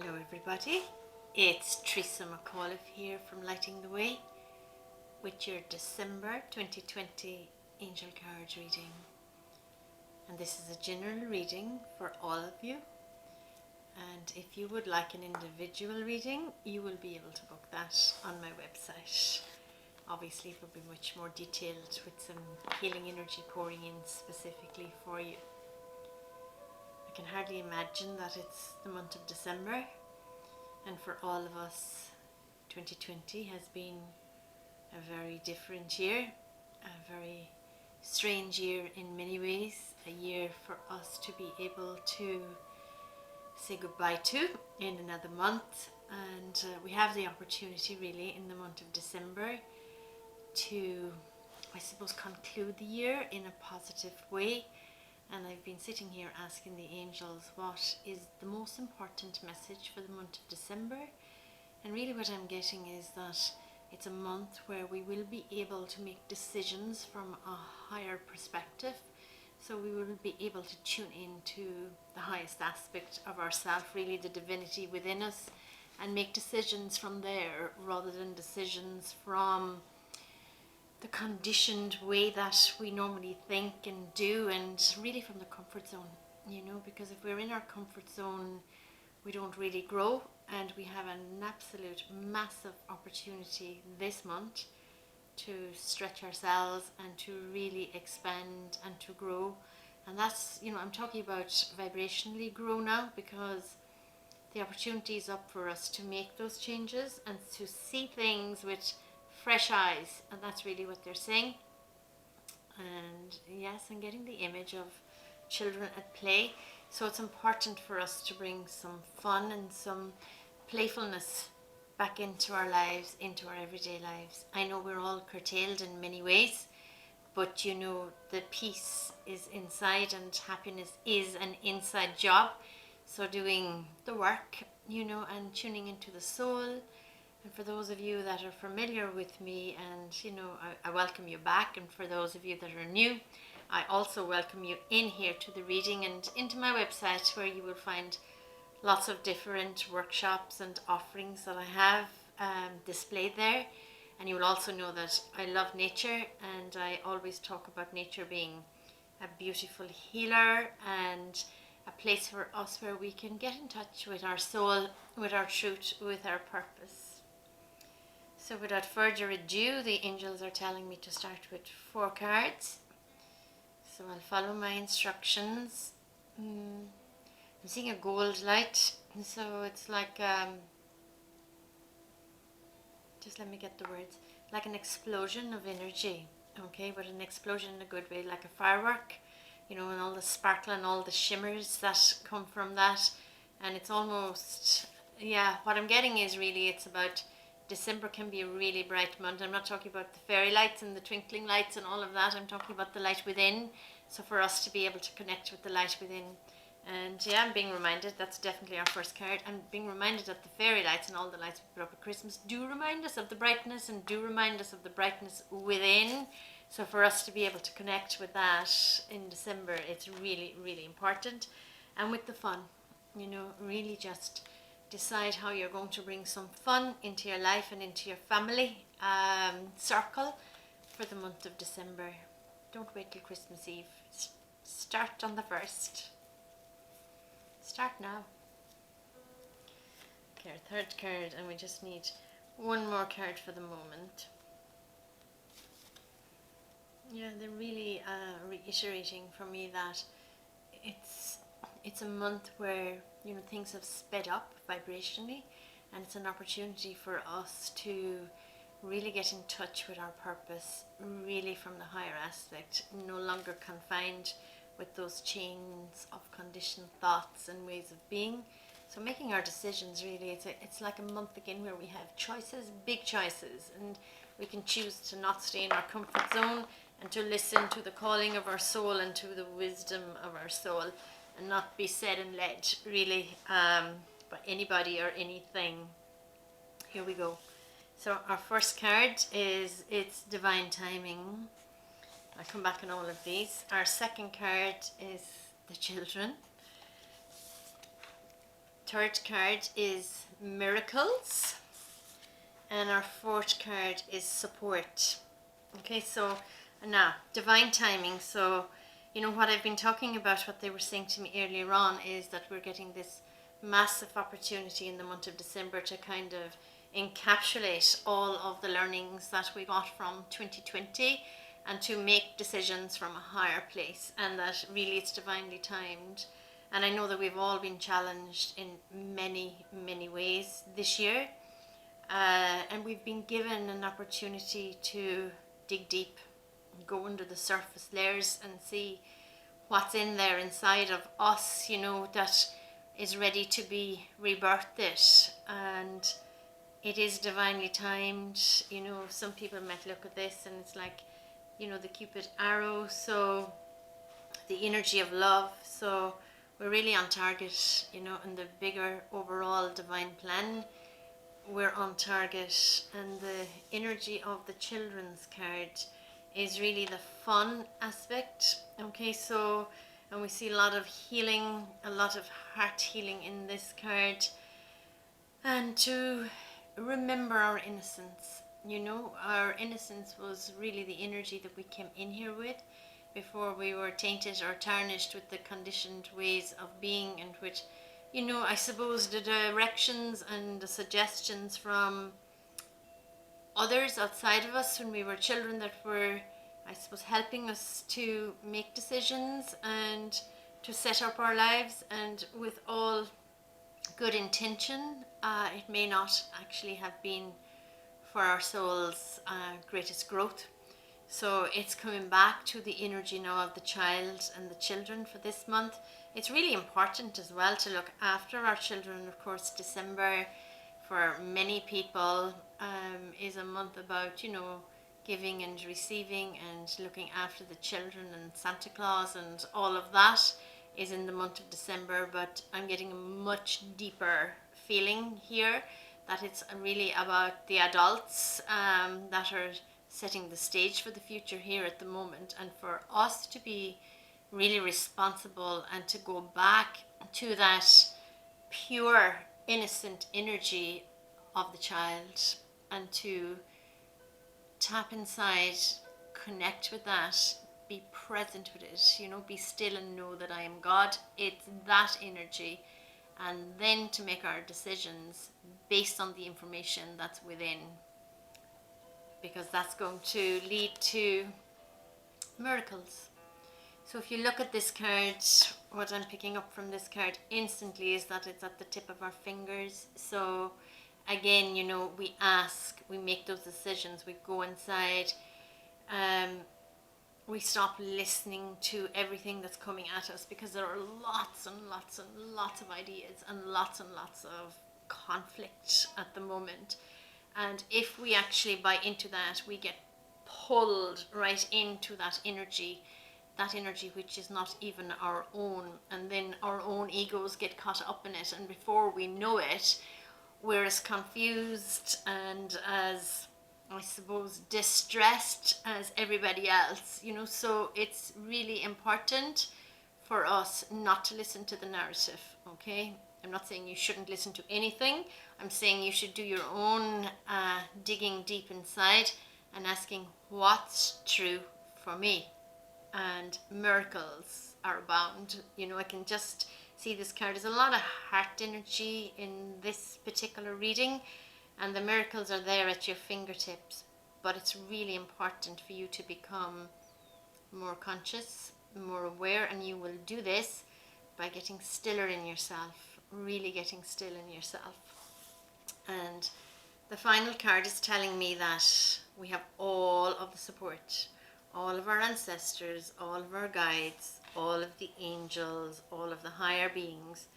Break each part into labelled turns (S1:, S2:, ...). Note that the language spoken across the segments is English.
S1: Hello everybody, it's Therese Mc Auliffe here from Lighting the Way with your December 2020 Angel Card reading. And this is a general reading for all of you. And if you would like an individual reading, you will be able to book that on my website. Obviously it will be much more detailed with some healing energy pouring in specifically for you. I can hardly imagine that it's the month of December, and for all of us 2020 has been a very different year, a very strange year in many ways, a year for us to be able to say goodbye to in another month, and we have the opportunity really in the month of December to, I suppose, conclude the year in a positive way. And I've been sitting here asking the angels what is the most important message for the month of December. And really what I'm getting is that it's a month where we will be able to make decisions from a higher perspective. So we will be able to tune into the highest aspect of ourselves, really the divinity within us, and make decisions from there rather than decisions from the conditioned way that we normally think and do, and really from the comfort zone, because if we're in our comfort zone, we don't really grow, and we have an absolute massive opportunity this month to stretch ourselves and to really expand and to grow. And that's, I'm talking about vibrationally grow now, because the opportunity is up for us to make those changes and to see things with fresh eyes, and that's really what they're saying. And yes, I'm getting the image of children at play, so it's important for us to bring some fun and some playfulness back into our lives, into our everyday lives. I know we're all curtailed in many ways, but the peace is inside, and happiness is an inside job. So doing the work, and tuning into the soul. And for those of you that are familiar with me, and I welcome you back, and for those of you that are new, I also welcome you in here to the reading and into my website, where you will find lots of different workshops and offerings that I have displayed there. And you will also know that I love nature, and I always talk about nature being a beautiful healer and a place for us where we can get in touch with our soul, with our truth, with our purpose. So without further ado, the angels are telling me to start with 4 cards. So I'll follow my instructions. I'm seeing a gold light, so it's like, just let me get the words, like an explosion of energy, okay, but an explosion in a good way, like a firework, and all the sparkle and all the shimmers that come from that. And it's almost, what I'm getting is really it's about December can be a really bright month. I'm not talking about the fairy lights and the twinkling lights and all of that. I'm talking about the light within. So for us to be able to connect with the light within. And I'm being reminded, that's definitely our first card. I'm being reminded that the fairy lights and all the lights we put up at Christmas do remind us of the brightness, and do remind us of the brightness within. So for us to be able to connect with that in December, it's really, really important. And with the fun, really just decide how you're going to bring some fun into your life and into your family circle for the month of December. Don't wait till Christmas Eve. Start on the 1st. Start now. Okay, our 3rd card, and we just need one more card for the moment. They're really reiterating for me that it's a month where things have sped up vibrationally, and it's an opportunity for us to really get in touch with our purpose, really from the higher aspect, no longer confined with those chains of conditioned thoughts and ways of being. So making our decisions, really, it's like a month again where we have choices, big choices, and we can choose to not stay in our comfort zone and to listen to the calling of our soul and to the wisdom of our soul, and not be said and led really by anybody or anything. Here we go. So our first card is it's divine timing. I'll come back on all of these. Our second card is the children. third card is miracles, and our fourth card is support. Okay, so now divine timing. So what I've been talking about, what they were saying to me earlier on, is that we're getting this massive opportunity in the month of December to kind of encapsulate all of the learnings that we got from 2020 and to make decisions from a higher place, and that really it's divinely timed. And I know that we've all been challenged in many, many ways this year. And we've been given an opportunity to dig deep, go under the surface layers and see what's in there inside of us, that is ready to be rebirthed. And it is divinely timed. Some people might look at this and it's like, the Cupid arrow, so the energy of love. So we're really on target, in the bigger overall divine plan. We're on target, and the energy of the children's card is really the fun aspect. Okay, so, and we see a lot of healing, a lot of heart healing in this card, and to remember our innocence. Our innocence was really the energy that we came in here with before we were tainted or tarnished with the conditioned ways of being, and with I suppose the directions and the suggestions from others outside of us when we were children that were, I suppose, helping us to make decisions and to set up our lives, and with all good intention, it may not actually have been for our soul's greatest growth. So it's coming back to the energy now of the child and the children for this month. It's really important as well to look after our children. Of course, December for many people is a month about, giving and receiving and looking after the children, and Santa Claus and all of that is in the month of December. But I'm getting a much deeper feeling here that it's really about the adults that are setting the stage for the future here at the moment, and for us to be really responsible and to go back to that pure innocent energy of the child, and to tap inside, connect with that, be present with it, be still and know that I am God. It's that energy, and then to make our decisions based on the information that's within, because that's going to lead to miracles. So if you look at this card, what I'm picking up from this card instantly is that it's at the tip of our fingers. So again, we ask, we make those decisions, we go inside, we stop listening to everything that's coming at us, because there are lots and lots and lots of ideas and lots of conflict at the moment. And if we actually buy into that, we get pulled right into that energy which is not even our own, and then our own egos get caught up in it, and before we know it, we're as confused and as, I suppose, distressed as everybody else, so it's really important for us not to listen to the narrative. Okay, I'm not saying you shouldn't listen to anything. I'm saying you should do your own digging deep inside and asking, what's true for me? And miracles are abound. I can just see this card. There's a lot of heart energy in this particular reading, and the miracles are there at your fingertips. But it's really important for you to become more conscious, more aware, and you will do this by getting stiller in yourself, really getting still in yourself. And the final card is telling me that we have all of the support, all of our ancestors, all of our guides, all of the angels, all of the higher beings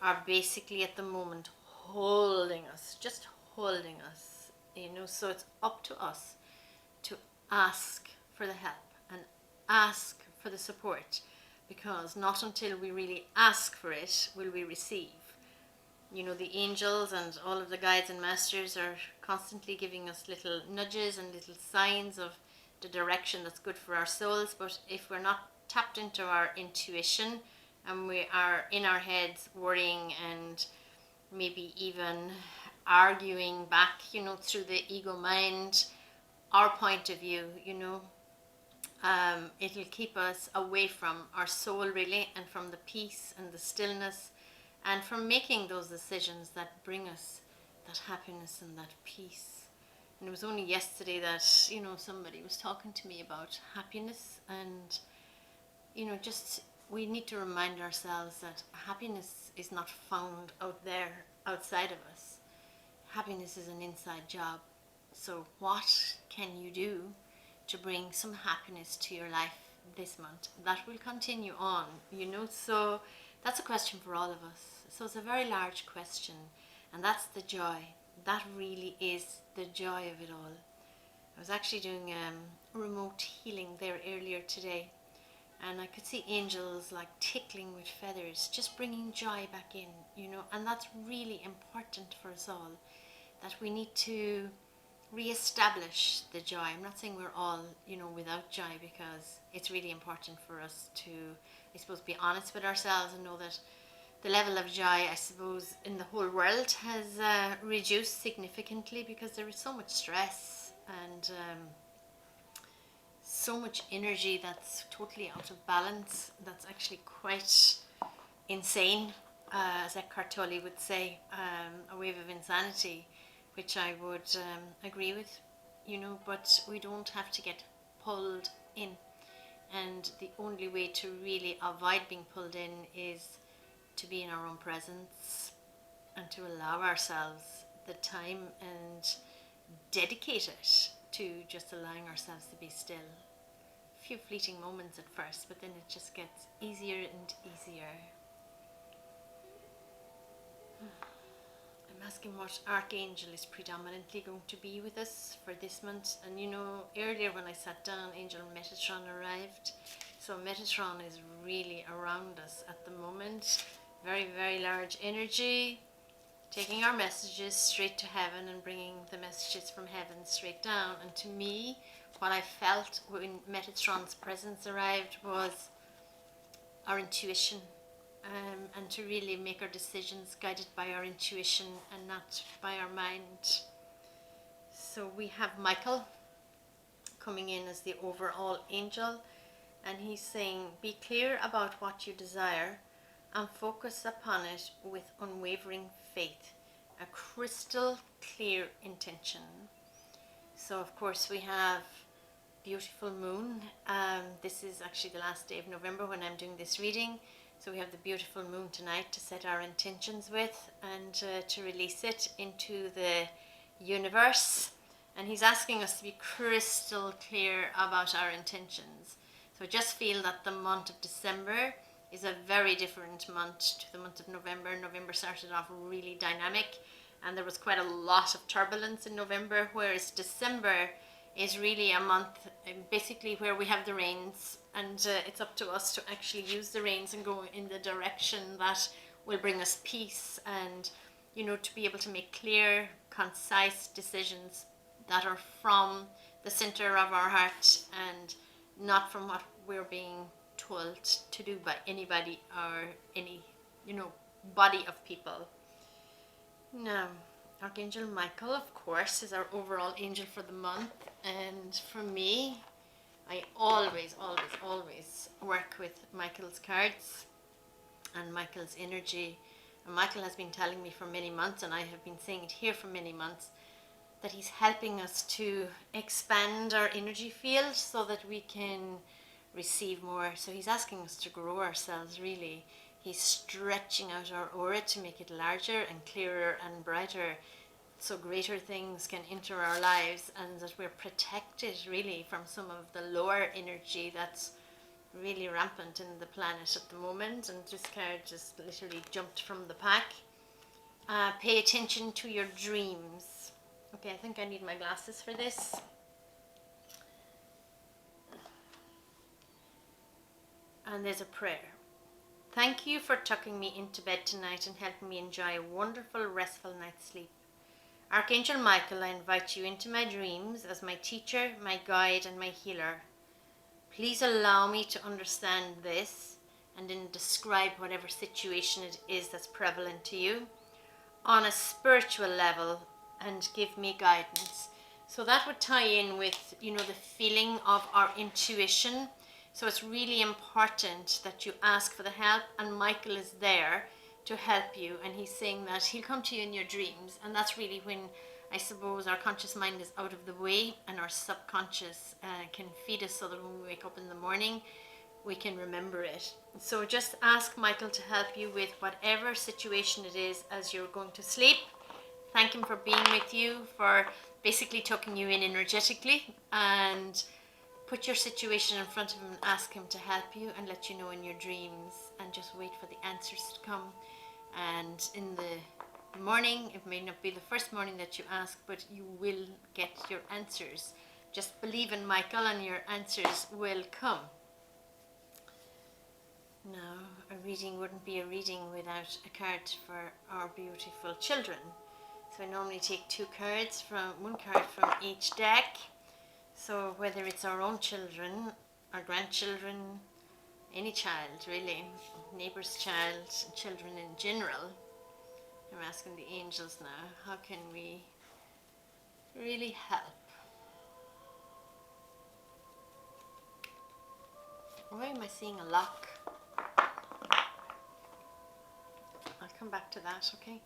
S1: are basically at the moment holding us, just holding us, so it's up to us to ask for the help and ask for the support, because not until we really ask for it will we receive. The angels and all of the guides and masters are constantly giving us little nudges and little signs of the direction that's good for our souls. But if we're not tapped into our intuition, and we are in our heads worrying and maybe even arguing back, through the ego mind, our point of view, it'll keep us away from our soul really, and from the peace and the stillness, and from making those decisions that bring us that happiness and that peace. And it was only yesterday that, somebody was talking to me about happiness, and, just we need to remind ourselves that happiness is not found out there, outside of us. Happiness is an inside job. So what can you do to bring some happiness to your life this month? That will continue on, so that's a question for all of us. So it's a very large question, and that's the joy. That really is the joy of it all. I was actually doing remote healing there earlier today, and I could see angels like tickling with feathers, just bringing joy back in, and that's really important for us all, that we need to re-establish the joy. I'm not saying we're all, without joy, because it's really important for us to, I suppose, be honest with ourselves and know that the level of joy, I suppose, in the whole world has reduced significantly, because there is so much stress and so much energy that's totally out of balance. That's actually quite insane, as Eckhart Tolle would say, a wave of insanity, which I would agree with, but we don't have to get pulled in. And the only way to really avoid being pulled in is to be in our own presence, and to allow ourselves the time and dedicate it to just allowing ourselves to be still. A few fleeting moments at first, but then it just gets easier and easier. I'm asking what archangel is predominantly going to be with us for this month. And earlier when I sat down, Angel Metatron arrived. So Metatron is really around us at the moment. Very, very large energy, taking our messages straight to heaven and bringing the messages from heaven straight down. And to me, what I felt when Metatron's presence arrived was our intuition. And to really make our decisions guided by our intuition and not by our mind. So we have Michael coming in as the overall angel, and he's saying, be clear about what you desire and focus upon it with unwavering faith, a crystal clear intention. So of course we have beautiful moon. This is actually the last day of November when I'm doing this reading. So we have the beautiful moon tonight to set our intentions with, and to release it into the universe. And he's asking us to be crystal clear about our intentions. So I just feel that the month of December is a very different month to the month of November. November started off really dynamic, and there was quite a lot of turbulence in November, whereas December is really a month basically where we have the reins, and it's up to us to actually use the reins and go in the direction that will bring us peace, and to be able to make clear, concise decisions that are from the center of our heart and not from what we're being told to do by anybody or any body of people. Now, Archangel Michael, of course, is our overall angel for the month, and for me, I always work with Michael's cards and Michael's energy. And Michael has been telling me for many months, and I have been saying it here for many months, that he's helping us to expand our energy field so that we can receive more. So he's asking us to grow ourselves, really. He's stretching out our aura to make it larger and clearer and brighter, so greater things can enter our lives, and that we're protected really from some of the lower energy that's really rampant in the planet at the moment. And this card just literally jumped from the pack. Pay attention to your dreams. Okay, I think I need my glasses for this. And there's a prayer. Thank you for tucking me into bed tonight and helping me enjoy a wonderful, restful night's sleep. Archangel Michael, I invite you into my dreams as my teacher, my guide, and my healer. Please allow me to understand this and then describe whatever situation it is that's prevalent to you. on a spiritual level and give me guidance. So that would tie in with, you know, the feeling of our intuition. So it's really important that you ask for the help, and Michael is there to help you, and he's saying that he'll come to you in your dreams. And that's really when, I suppose, our conscious mind is out of the way and our subconscious can feed us, so that when we wake up in the morning we can remember it. So just ask Michael to help you with whatever situation it is as you're going to sleep. Thank him for being with you, for basically tucking you in energetically, and put your situation in front of him and ask him to help you and let you know in your dreams, and just wait for the answers to come. And in the morning, it may not be the first morning that you ask, but you will get your answers. Just believe in Michael and your answers will come. Now, a reading wouldn't be a reading without a card for our beautiful children. So I normally take one card from each deck. So whether it's our own children, our grandchildren, any child really, neighbour's child, children in general, I'm asking the angels now, how can we really help? Why am I seeing a lock? I'll come back to that, okay?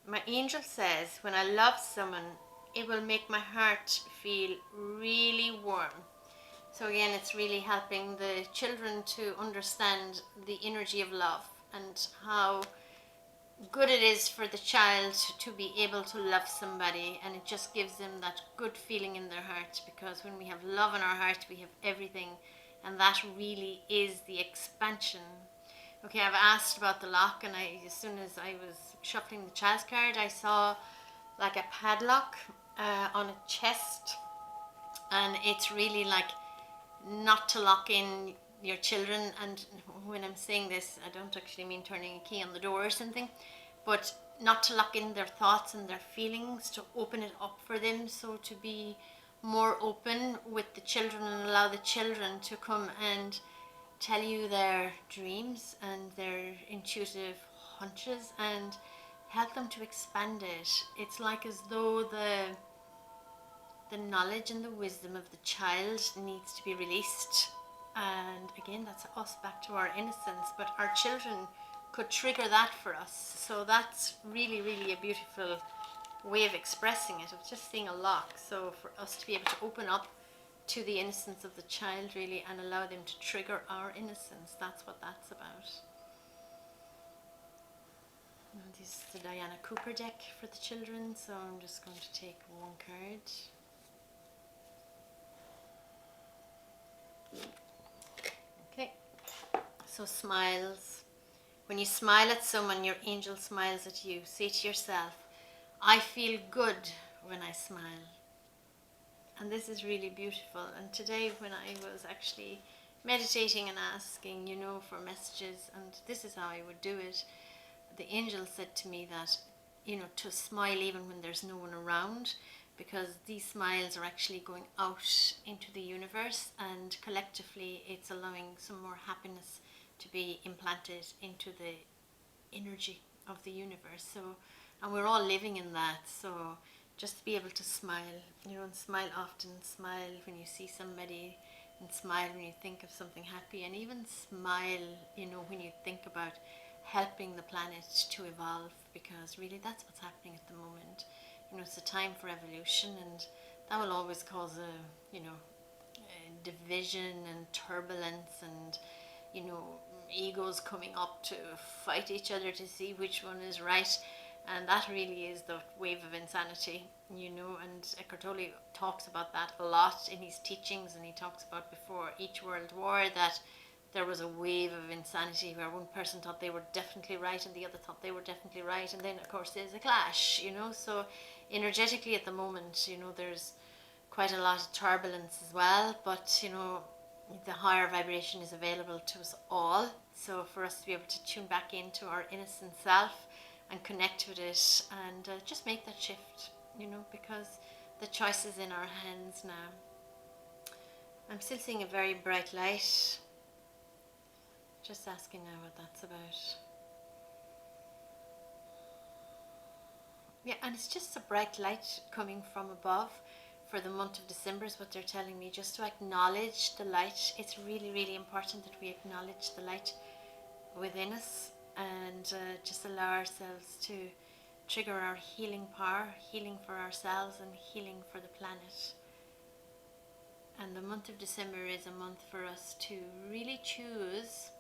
S1: My angel says, when I love someone, it will make my heart feel really warm. So again, it's really helping the children to understand the energy of love and how good it is for the child to be able to love somebody, and it just gives them that good feeling in their heart, because when we have love in our heart, we have everything, and that really is the expansion. Okay, I've asked about the lock, and as soon as I was shuffling the child's card, I saw like a padlock on a chest, and it's really like not to lock in your children. And when I'm saying this, I don't actually mean turning a key on the door or something, but not to lock in their thoughts and their feelings, to open it up for them, so to be more open with the children and allow the children to come and tell you their dreams and their intuitive hunches, and help them to expand it. It's like as though the knowledge and the wisdom of the child needs to be released. And again, that's us back to our innocence, but our children could trigger that for us. So that's really, really a beautiful way of expressing it. I was just seeing a lock. So for us to be able to open up to the innocence of the child really, and allow them to trigger our innocence, that's what that's about. Now, this is the Diana Cooper deck for the children, so I'm just going to take one card. Okay, so smiles. When you smile at someone, your angel smiles at you. Say to yourself, I feel good when I smile. And this is really beautiful. And today when I was actually meditating and asking, you know, for messages, and this is how I would do it, the angel said to me that, you know, to smile even when there's no one around, because these smiles are actually going out into the universe, and collectively it's allowing some more happiness to be implanted into the energy of the universe. So, and we're all living in that. So just to be able to smile, you know, and smile often, smile when you see somebody, and smile when you think of something happy, and even smile, you know, when you think about helping the planet to evolve, because really that's what's happening at the moment. You know, it's a time for evolution, and that will always cause a, you know, a division and turbulence, and, you know, egos coming up to fight each other to see which one is right. And that really is the wave of insanity, you know, and Eckhart Tolle talks about that a lot in his teachings, and he talks about before each world war that there was a wave of insanity where one person thought they were definitely right and the other thought they were definitely right, and then of course there's a clash, you know. So energetically at the moment, you know, there's quite a lot of turbulence as well, but you know, the higher vibration is available to us all. So for us to be able to tune back into our innocent self and connect with it, and just make that shift, you know, because the choice is in our hands now. I'm still seeing a very bright light. Just asking now what that's about. Yeah, and it's just a bright light coming from above for the month of December is what they're telling me, just to acknowledge the light. It's really, really important that we acknowledge the light within us and just allow ourselves to trigger our healing power, healing for ourselves and healing for the planet. And the month of December is a month for us to really choose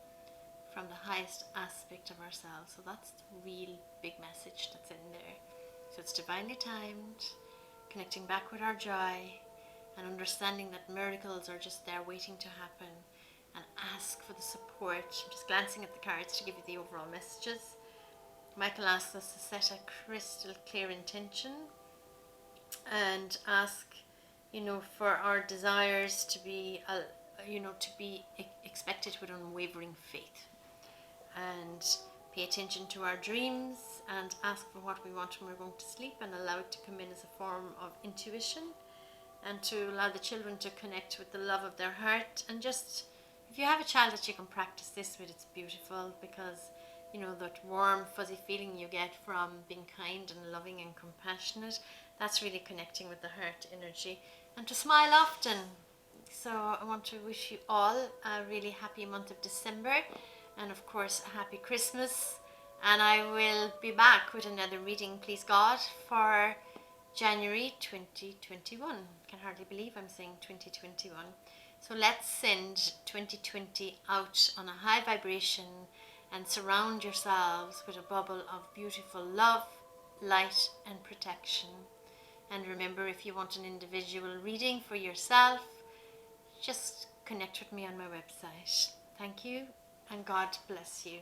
S1: from the highest aspect of ourselves. So that's the real big message that's in there. So it's divinely timed, connecting back with our joy and understanding that miracles are just there waiting to happen, and ask for the support. I'm just glancing at the cards to give you the overall messages. Michael asks us to set a crystal clear intention and ask, for our desires to be, expected with unwavering faith, and pay attention to our dreams and ask for what we want when we're going to sleep, and allow it to come in as a form of intuition, and to allow the children to connect with the love of their heart. And just, if you have a child that you can practice this with, it's beautiful, because that warm fuzzy feeling you get from being kind and loving and compassionate, that's really connecting with the heart energy. And to smile often. So I want to wish you all a really happy month of December, and of course a happy Christmas. And I will be back with another reading, please God, for January 2021. I can hardly believe I'm saying 2021. So let's send 2020 out on a high vibration and surround yourselves with a bubble of beautiful love, light and protection. And remember, if you want an individual reading for yourself, just connect with me on my website. Thank you, and God bless you.